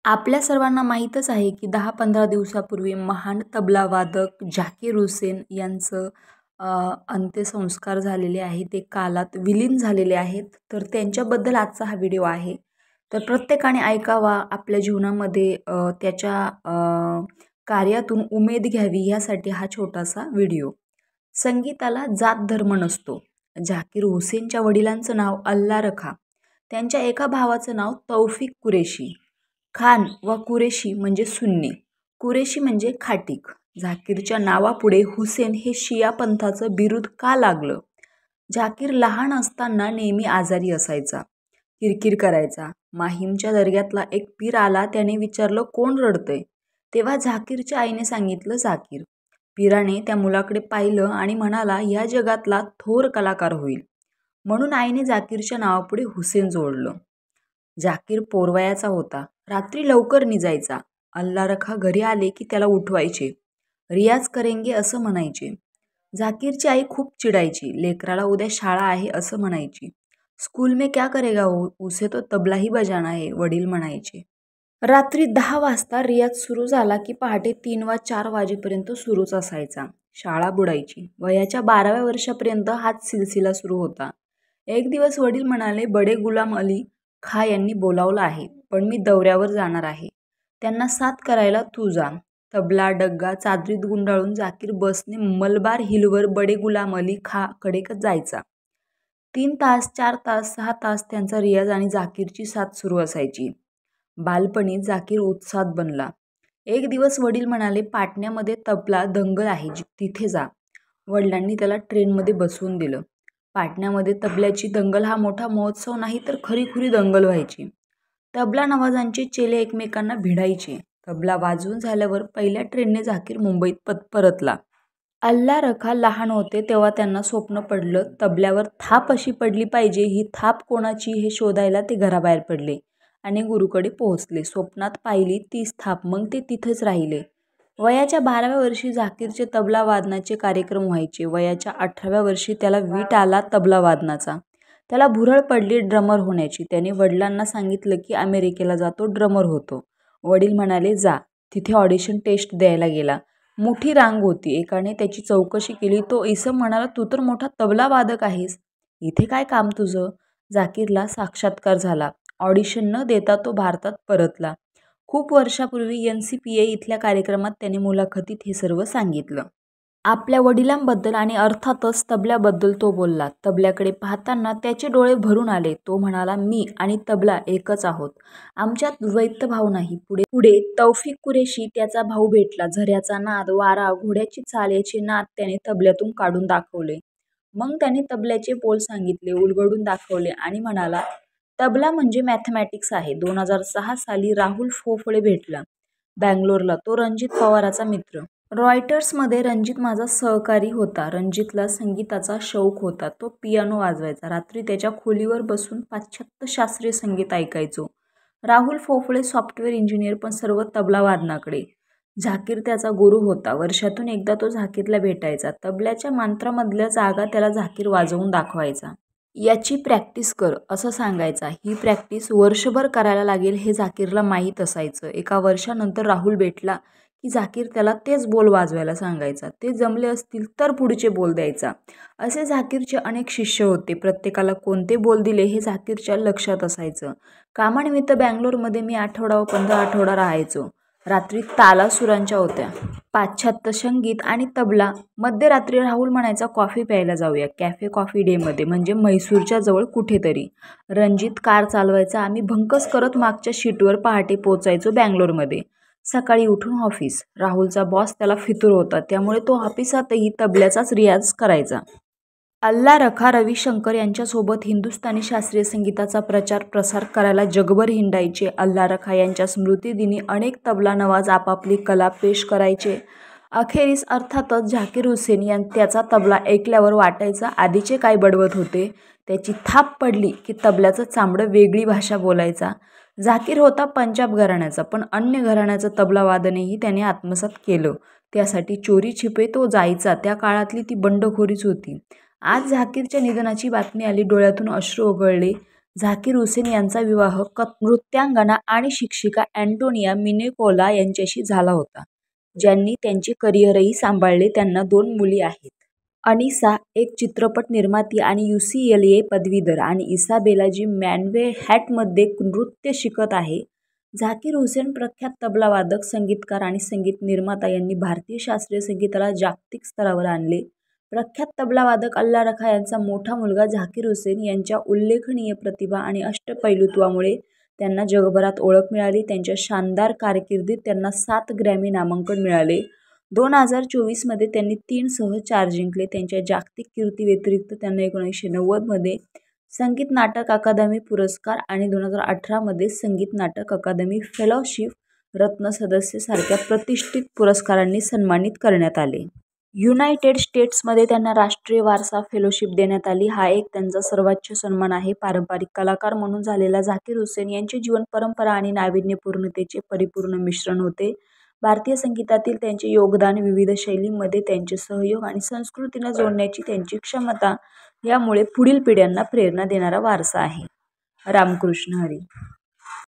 आपल्या सर्वांना माहीतच आहे की 10-15 दिवसापूर्वी महान तबलावादक झाकीर हुसेन यांचं अंत्यसंस्कार झालेले आहेत. ते कालात विलीन झालेले आहेत. तर त्यांच्याबद्दल आजचा हा व्हिडिओ आहे. तर प्रत्येकाने ऐकावा, आपल्या जीवनामध्ये त्याच्या कार्यातून उमेद घ्यावी यासाठी हा छोटासा व्हिडिओ. संगीताला जात धर्म नसतो. झाकीर हुसेनच्या वडिलांचं नाव अल्ला रखा. त्यांच्या एका भावाचं नाव तौफिक कुरेशी. खान व कुरेशी म्हणजे सुन्नी, कुरेशी म्हणजे खाटीक. झाकीरच्या नावापुढे हुसेन हे शिया पंथाचं बिरुद का लागलं? झाकीर लहान असताना नेहमी आजारी असायचा, किरकिर करायचा. माहीमच्या दर्ग्यातला एक पीर आला, त्याने विचारलं कोण रडतंय? तेव्हा झाकीरच्या आईने सांगितलं झाकीर. पीराने त्या मुलाकडे पाहिलं आणि म्हणाला ह्या जगातला थोर कलाकार होईल. म्हणून आईने झाकीरच्या नावापुढे हुसेन जोडलं. झाकीर पोरवयाचा होता. रात्री लवकर निजायचा. अल्ला रखा घरी आले की त्याला उठवायचे. रियाज करेंगे असं म्हणायचे. झाकीरची आई खूप चिडायची. लेकराला उद्या शाळा आहे असं म्हणायची. स्कूल में क्या करेगा हो, उसे तो तबला ही बजाना है, वडील म्हणायचे. रात्री 10 वाजता रियाज सुरू झाला की पहाटे 3 वा 4 वाजेपर्यंत सुरूच असायचा. शाळा बुडायची. वयाच्या 12व्या वर्षापर्यंत हाच सिलसिला सुरू होता. एक दिवस वडील म्हणाले बडे गुलाम अली खा यांनी बोलावलं आहे, पण मी दौऱ्यावर जाणार आहे. त्यांना साथ करायला तू जा. तबला डग्गा चादरीत गुंडाळून झाकीर बसने मलबार हिलवर बडे गुलाम अली खा कडे जायचा. 3 तास, 4 तास, 6 तास त्यांचा रियाज आणि झाकीरची साथ सुरू असायची. बालपणी झाकीर उत्साहात बनला. एक दिवस वडील म्हणाले पाटण्यामध्ये तबला दंगल आहे, तिथे जा. वडिलांनी त्याला ट्रेनमध्ये बसवून दिलं. पाटण्यामध्ये तबल्याची दंगल हा मोठा महोत्सव नाही तर खरीखुरी दंगल व्हायची. तबला नवाजांचे चेले एकमेकांना भिडायचे. तबला वाजवून झाल्यावर पहिल्या ट्रेनने झाकीर मुंबईत परतला. अल्ला रखा लहान होते तेव्हा त्यांना स्वप्न पडलं तबल्यावर थाप अशी पडली पाहिजे. ही थाप कोणाची हे शोधायला ते घराबाहेर पडले आणि गुरुकडे पोहोचले. स्वप्नात पाहिली तीच थाप. मग ते तिथेच राहिले. वयाच्या 12व्या वर्षी झाकीरचे तबला वादनाचे कार्यक्रम व्हायचे. वयाच्या 18व्या वर्षी त्याला वीट आला तबला वादनाचा. त्याला भुरळ पडली ड्रमर होण्याची. त्याने वडिलांना सांगितलं की अमेरिकेला जातो, ड्रमर होतो. वडील म्हणाले जा. तिथे ऑडिशन टेस्ट द्यायला गेला. मोठी रांग होती. एकाने त्याची चौकशी केली. तो इसम म्हणाला तू तर मोठा तबला वादक आहेस, इथे काय काम तुझं? झाकीरला साक्षात्कार झाला. ऑडिशन न देता तो भारतात परतला. खूप वर्षापूर्वी NCPA इथल्या कार्यक्रमात त्याने मुलाखतीत हे सर्व सांगितलं. आपल्या वडिलांबद्दल आणि अर्थातच तबल्याबद्दल तो बोलला. तबल्याकडे पाहताना त्याचे डोळे भरून आले. तो म्हणाला मी आणि तबला एकच आहोत, आमच्यात द्वैतभाव नाही. पुढे तौफिक कुरेशी त्याचा भाऊ भेटला. झऱ्याचा नाद, वारा, घोड्याची चाल याचे नाद त्याने तबल्यातून काढून दाखवले. मग त्याने तबल्याचे बोल सांगितले, उलगडून दाखवले आणि म्हणाला तबला म्हणजे मॅथमॅटिक्स आहे. 2006 साली राहुल फोफळे भेटला बँगलोरला. तो रणजित पवाराचा मित्र. रॉयटर्समध्ये रणजित माझा सहकारी होता. रणजितला संगीताचा शौक होता. तो पियानो वाजवायचा. रात्री त्याच्या खोलीवर बसून पाश्चात्य शास्त्रीय संगीत ऐकायचो. राहुल फोफळे सॉफ्टवेअर इंजिनियर, पण सर्व तबला वादनाकडे. झाकीर त्याचा गुरु होता. वर्षातून एकदा तो झाकीरला भेटायचा. तबल्याच्या मंत्रामधल्या जागा त्याला झाकीर वाजवून दाखवायचा. याची प्रॅक्टिस कर असं सांगायचा. ही प्रॅक्टिस वर्षभर करायला लागेल हे झाकीरला माहीत असायचं. एका वर्षानंतर राहुल भेटला की झाकीर त्याला तेच बोल वाजवायला सांगायचा. ते जमले असतील तर पुढचे बोल द्यायचा. असे झाकीरचे अनेक शिष्य होते. प्रत्येकाला कोणते बोल दिले हे झाकीरच्या लक्षात असायचं. कामानिमित्त बँगलोरमध्ये मी आठवडा व 15 आठवडा राहायचो. रात्री तालासुरांच्या होत्या. पाश्चात्य संगीत आणि तबला. मध्यरात्री राहुल म्हणायचा कॉफी प्यायला जाऊया. कॅफे कॉफी डेमध्ये, म्हणजे म्हैसूरच्या जवळ कुठेतरी. रणजित कार चालवायचा. आम्ही भंकस करत मागच्या शीटवर पहाटे पोचायचो बँगलोरमध्ये. सकाळी उठून ऑफिस. राहुलचा बॉस त्याला फितूर होता, त्यामुळे तो ऑफिसातही तबल्याचाच रियाज करायचा. अल्ला रखा रविशंकर यांच्यासोबत हिंदुस्थानी शास्त्रीय संगीताचा प्रचार प्रसार करायला जगभर हिंडायचे. अल्ला रखा यांच्या स्मृतिदिनी अनेक तबला नवाज आपापली कला पेश करायचे. अखेरीस अर्थातच झाकीर हुसेन त्याचा तबला ऐकल्यावर वाटायचा आधीचे काय बडवत होते. त्याची थाप पडली की तबल्याचं चामडं वेगळी भाषा बोलायचा. झाकीर होता पंजाब घराण्याचा, पण अन्य घराण्याचं तबलावादनही त्याने आत्मसात केलं. त्यासाठी चोरी छिपे तो जायचा. त्या काळातली ती बंडखोरीच होती. आज झाकीरच्या निधनाची बातमी आली. डोळ्यातून अश्रू ओघळले. झाकीर हुसेन यांचा विवाह नृत्यांगना आणि शिक्षिका अँटोनिया मिनेकोला यांच्याशी झाला होता, ज्यांनी त्यांचे करिअरही सांभाळले. त्यांना 2 मुली आहेत. अनिसा एक चित्रपट निर्माती आणि UCLA पदवीधर आणि इसाबेला जी मॅनहॅटनमध्ये नृत्य शिकत आहे. झाकीर हुसेन प्रख्यात तबलावादक, संगीतकार आणि संगीत निर्माता यांनी भारतीय शास्त्रीय संगीताला जागतिक स्तरावर आणले. प्रख्यात तबलावादक अल्ला रखा यांचा मोठा मुलगा झाकीर हुसेन यांच्या उल्लेखनीय प्रतिभा आणि अष्टपैलुत्वामुळे त्यांना जगभरात ओळख मिळाली. त्यांच्या शानदार कारकिर्दीत त्यांना 7 ग्रॅमी नामांकन मिळाले. 2024मध्ये त्यांनी 3 सह-4 जिंकले. त्यांच्या जागतिक कीर्तीव्यतिरिक्त त्यांना 1990मध्ये संगीत नाटक अकादमी पुरस्कार आणि 2018मध्ये संगीत नाटक अकादमी फेलोशिप रत्न सदस्य सारख्या प्रतिष्ठित पुरस्कारांनी सन्मानित करण्यात आले. युनायटेड स्टेट्समध्ये त्यांना राष्ट्रीय वारसा फेलोशिप देण्यात आली. हा एक त्यांचा सर्वोच्च सन्मान आहे. पारंपरिक कलाकार म्हणून झालेला झाकीर हुसेन यांचे जीवन परंपरा आणि नाविन्यपूर्णतेचे परिपूर्ण मिश्रण होते. भारतीय संगीतातील त्यांचे योगदान, विविध शैलींमध्ये त्यांचे सहयोग आणि संस्कृतीला जोडण्याची त्यांची क्षमता यामुळे पुढील पिढ्यांना प्रेरणा देणारा वारसा आहे. रामकृष्ण हरी.